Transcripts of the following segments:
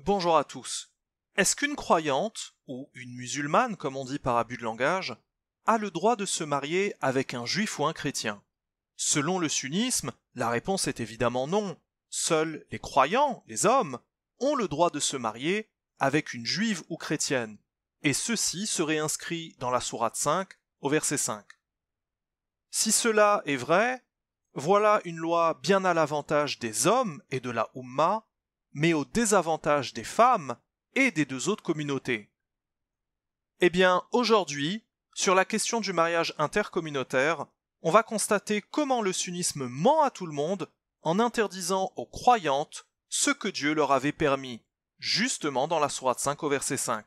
Bonjour à tous. Est-ce qu'une croyante, ou une musulmane comme on dit par abus de langage, a le droit de se marier avec un juif ou un chrétien? Selon le sunnisme, la réponse est évidemment non. Seuls les croyants, les hommes, ont le droit de se marier avec une juive ou chrétienne, et ceci serait inscrit dans la sourate 5 au verset 5. Si cela est vrai, voilà une loi bien à l'avantage des hommes et de la Oumma, mais au désavantage des femmes et des deux autres communautés. Eh bien, aujourd'hui, sur la question du mariage intercommunautaire, on va constater comment le sunnisme ment à tout le monde en interdisant aux croyantes ce que Dieu leur avait permis, justement dans la sourate 5 au verset 5.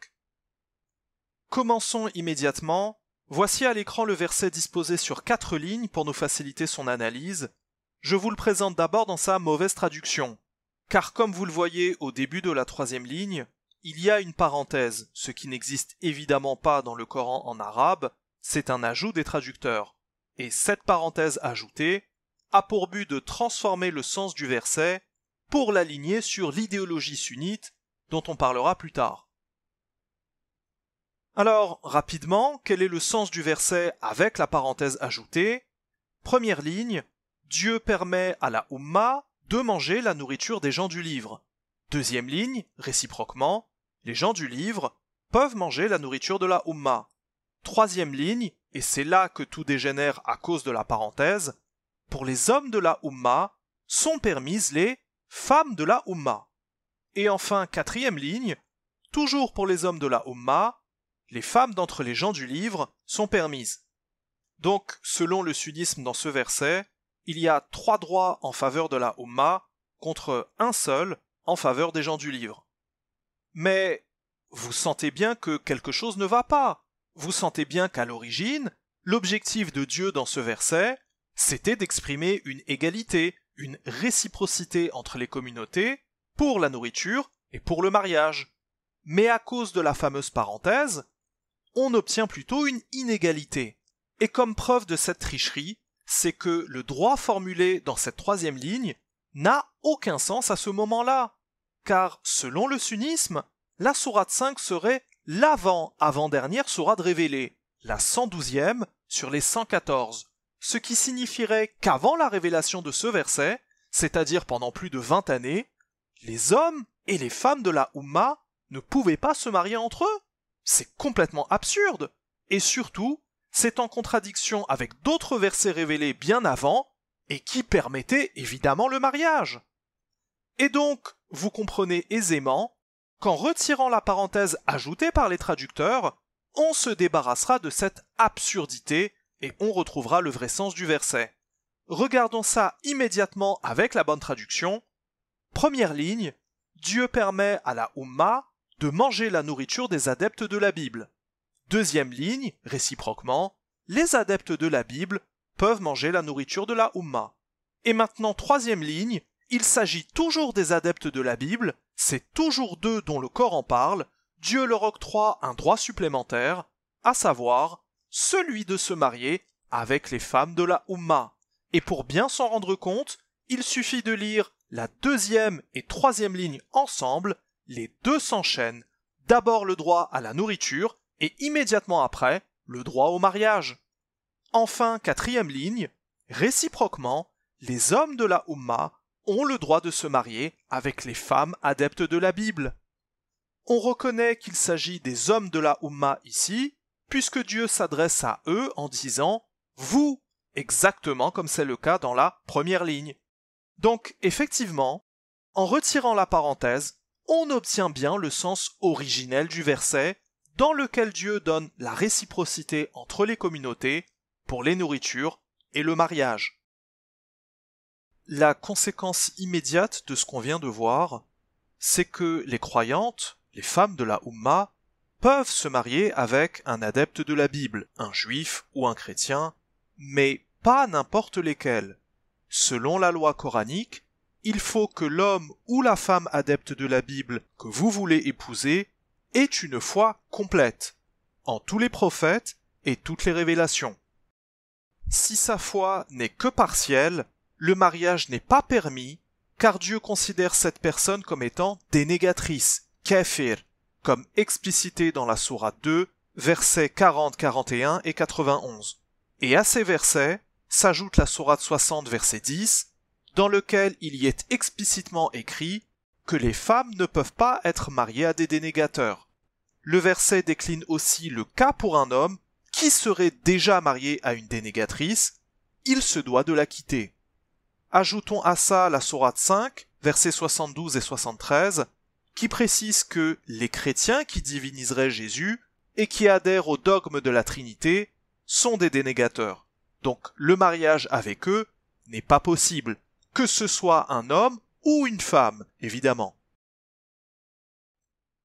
Commençons immédiatement. Voici à l'écran le verset disposé sur 4 lignes pour nous faciliter son analyse. Je vous le présente d'abord dans sa mauvaise traduction, car comme vous le voyez au début de la 3e ligne, il y a une parenthèse, ce qui n'existe évidemment pas dans le Coran en arabe, c'est un ajout des traducteurs. Et cette parenthèse ajoutée a pour but de transformer le sens du verset pour l'aligner sur l'idéologie sunnite dont on parlera plus tard. Alors, rapidement, quel est le sens du verset avec la parenthèse ajoutée? Première ligne, Dieu permet à la Oumma de manger la nourriture des gens du livre. Deuxième ligne, réciproquement, les gens du livre peuvent manger la nourriture de la Oumma. Troisième ligne, et c'est là que tout dégénère à cause de la parenthèse, pour les hommes de la Oumma sont permises les femmes de la Oumma. Et enfin, quatrième ligne, toujours pour les hommes de la Oumma, les femmes d'entre les gens du livre sont permises. Donc, selon le sunnisme dans ce verset, il y a 3 droits en faveur de la Oumma contre un seul en faveur des gens du livre. Mais vous sentez bien que quelque chose ne va pas. Vous sentez bien qu'à l'origine, l'objectif de Dieu dans ce verset, c'était d'exprimer une égalité, une réciprocité entre les communautés pour la nourriture et pour le mariage. Mais à cause de la fameuse parenthèse, on obtient plutôt une inégalité. Et comme preuve de cette tricherie, c'est que le droit formulé dans cette 3e ligne n'a aucun sens à ce moment-là. Car, selon le sunnisme, la sourate 5 serait l'avant-avant-dernière sourate révélée, la 112e sur les 114, ce qui signifierait qu'avant la révélation de ce verset, c'est-à-dire pendant plus de 20 années, les hommes et les femmes de la Oumma ne pouvaient pas se marier entre eux. C'est complètement absurde. Et surtout, c'est en contradiction avec d'autres versets révélés bien avant et qui permettaient évidemment le mariage. Et donc, vous comprenez aisément qu'en retirant la parenthèse ajoutée par les traducteurs, on se débarrassera de cette absurdité et on retrouvera le vrai sens du verset. Regardons ça immédiatement avec la bonne traduction. Première ligne, Dieu permet à la Oumma de manger la nourriture des adeptes de la Bible. Deuxième ligne, réciproquement, les adeptes de la Bible peuvent manger la nourriture de la Oumma. Et maintenant, troisième ligne, il s'agit toujours des adeptes de la Bible, c'est toujours d'eux dont le Coran parle, Dieu leur octroie un droit supplémentaire, à savoir celui de se marier avec les femmes de la Oumma. Et pour bien s'en rendre compte, il suffit de lire la 2e et 3e ligne ensemble, les deux s'enchaînent. D'abord le droit à la nourriture et immédiatement après, le droit au mariage. Enfin, 4e ligne, réciproquement, les hommes de la Oumma ont le droit de se marier avec les femmes adeptes de la Bible. On reconnaît qu'il s'agit des hommes de la Oumma ici, puisque Dieu s'adresse à eux en disant « vous », exactement comme c'est le cas dans la 1re ligne. Donc, effectivement, en retirant la parenthèse, on obtient bien le sens originel du verset, dans lequel Dieu donne la réciprocité entre les communautés pour les nourritures et le mariage. La conséquence immédiate de ce qu'on vient de voir, c'est que les croyantes, les femmes de la Oumma, peuvent se marier avec un adepte de la Bible, un juif ou un chrétien, mais pas n'importe lesquels. Selon la loi coranique, il faut que l'homme ou la femme adepte de la Bible que vous voulez épouser ait une foi complète, en tous les prophètes et toutes les révélations. Si sa foi n'est que partielle, le mariage n'est pas permis car Dieu considère cette personne comme étant dénégatrice, kafir, comme explicité dans la sourate 2, versets 40, 41 et 91. Et à ces versets s'ajoute la sourate 60, verset 10, dans lequel il y est explicitement écrit que les femmes ne peuvent pas être mariées à des dénégateurs. Le verset décline aussi le cas pour un homme qui serait déjà marié à une dénégatrice, il se doit de la quitter. Ajoutons à ça la sourate 5, versets 72 et 73, qui précise que les chrétiens qui diviniseraient Jésus et qui adhèrent au dogme de la Trinité sont des dénégateurs. Donc le mariage avec eux n'est pas possible, que ce soit un homme ou une femme, évidemment.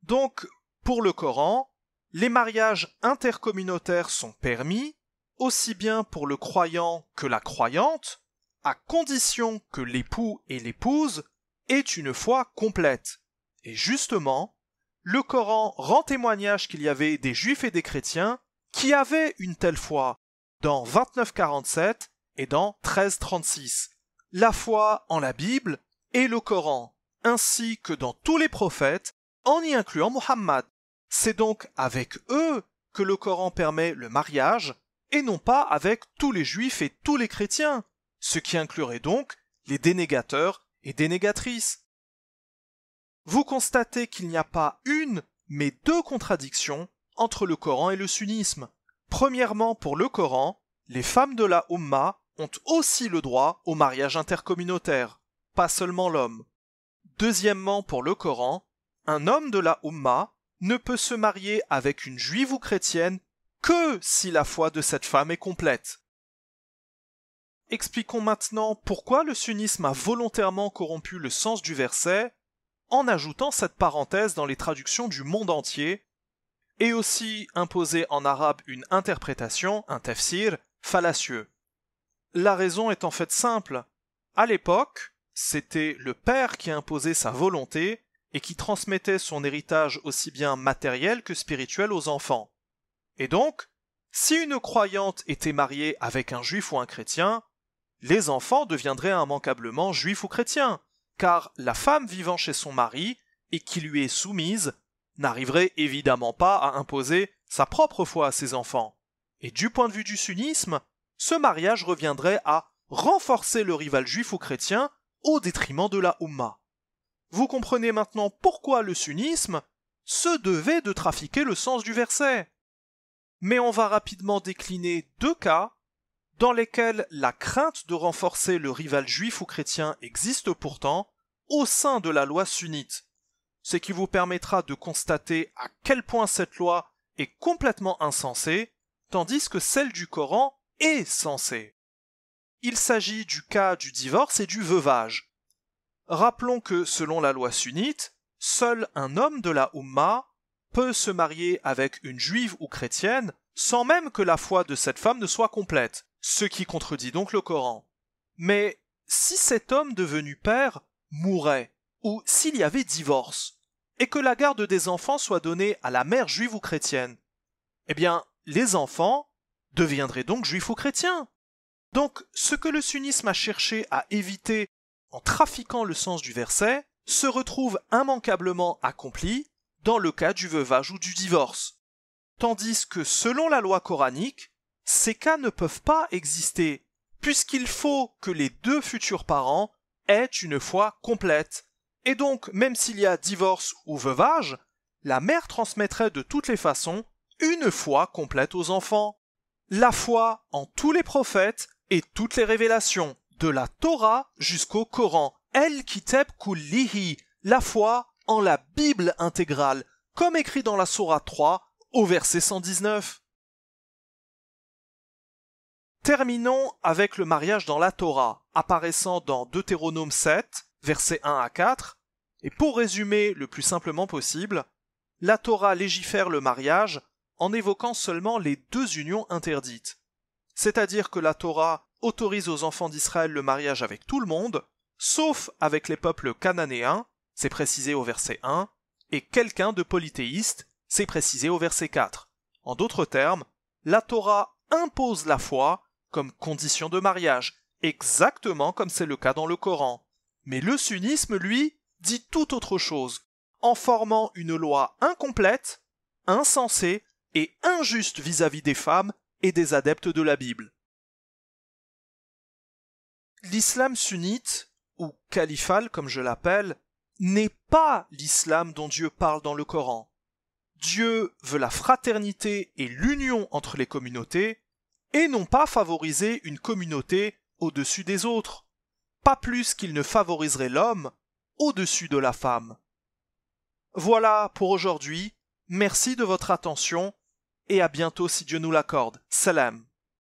Donc, pour le Coran, les mariages intercommunautaires sont permis, aussi bien pour le croyant que la croyante, à condition que l'époux et l'épouse aient une foi complète. Et justement, le Coran rend témoignage qu'il y avait des juifs et des chrétiens qui avaient une telle foi dans 29-47 et dans 13-36. La foi en la Bible et le Coran, ainsi que dans tous les prophètes, en y incluant Muhammad. C'est donc avec eux que le Coran permet le mariage, et non pas avec tous les juifs et tous les chrétiens, ce qui inclurait donc les dénégateurs et dénégatrices. Vous constatez qu'il n'y a pas une, mais deux contradictions entre le Coran et le sunnisme. Premièrement, pour le Coran, les femmes de la Ummah ont aussi le droit au mariage intercommunautaire, pas seulement l'homme. Deuxièmement, pour le Coran, un homme de la Ummah ne peut se marier avec une juive ou chrétienne que si la foi de cette femme est complète. Expliquons maintenant pourquoi le sunnisme a volontairement corrompu le sens du verset en ajoutant cette parenthèse dans les traductions du monde entier et aussi imposé en arabe une interprétation, un tafsir, fallacieux. La raison est en fait simple. À l'époque, c'était le père qui imposait sa volonté et qui transmettait son héritage aussi bien matériel que spirituel aux enfants. Et donc, si une croyante était mariée avec un juif ou un chrétien, les enfants deviendraient immanquablement juifs ou chrétiens, car la femme vivant chez son mari et qui lui est soumise n'arriverait évidemment pas à imposer sa propre foi à ses enfants. Et du point de vue du sunnisme, ce mariage reviendrait à renforcer le rival juif ou chrétien au détriment de la Ummah. Vous comprenez maintenant pourquoi le sunnisme se devait de trafiquer le sens du verset. Mais on va rapidement décliner deux cas dans lesquels la crainte de renforcer le rival juif ou chrétien existe pourtant au sein de la loi sunnite, ce qui vous permettra de constater à quel point cette loi est complètement insensée, tandis que celle du Coran est sensée. Il s'agit du cas du divorce et du veuvage. Rappelons que, selon la loi sunnite, seul un homme de la Ummah peut se marier avec une juive ou chrétienne sans même que la foi de cette femme ne soit complète, ce qui contredit donc le Coran. Mais si cet homme devenu père mourait, ou s'il y avait divorce, et que la garde des enfants soit donnée à la mère juive ou chrétienne, eh bien, les enfants deviendraient donc juifs ou chrétiens. Donc, ce que le sunnisme a cherché à éviter en trafiquant le sens du verset se retrouve immanquablement accompli dans le cas du veuvage ou du divorce. Tandis que, selon la loi coranique, ces cas ne peuvent pas exister, puisqu'il faut que les deux futurs parents aient une foi complète. Et donc, même s'il y a divorce ou veuvage, la mère transmettrait de toutes les façons une foi complète aux enfants. La foi en tous les prophètes et toutes les révélations, de la Torah jusqu'au Coran, El-Kitab Kullihi, la foi en la Bible intégrale, comme écrit dans la Sourate 3 au verset 119. Terminons avec le mariage dans la Torah, apparaissant dans Deutéronome 7, versets 1 à 4, et pour résumer le plus simplement possible, la Torah légifère le mariage en évoquant seulement les deux unions interdites. C'est-à-dire que la Torah autorise aux enfants d'Israël le mariage avec tout le monde, sauf avec les peuples cananéens, c'est précisé au verset 1, et quelqu'un de polythéiste, c'est précisé au verset 4. En d'autres termes, la Torah impose la foi comme condition de mariage, exactement comme c'est le cas dans le Coran. Mais le sunnisme, lui, dit tout autre chose, en formant une loi incomplète, insensée et injuste vis-à-vis des femmes et des adeptes de la Bible. L'islam sunnite, ou califal comme je l'appelle, n'est pas l'islam dont Dieu parle dans le Coran. Dieu veut la fraternité et l'union entre les communautés, et non pas favoriser une communauté au-dessus des autres, pas plus qu'il ne favoriserait l'homme au-dessus de la femme. Voilà pour aujourd'hui, merci de votre attention, et à bientôt si Dieu nous l'accorde. Salam.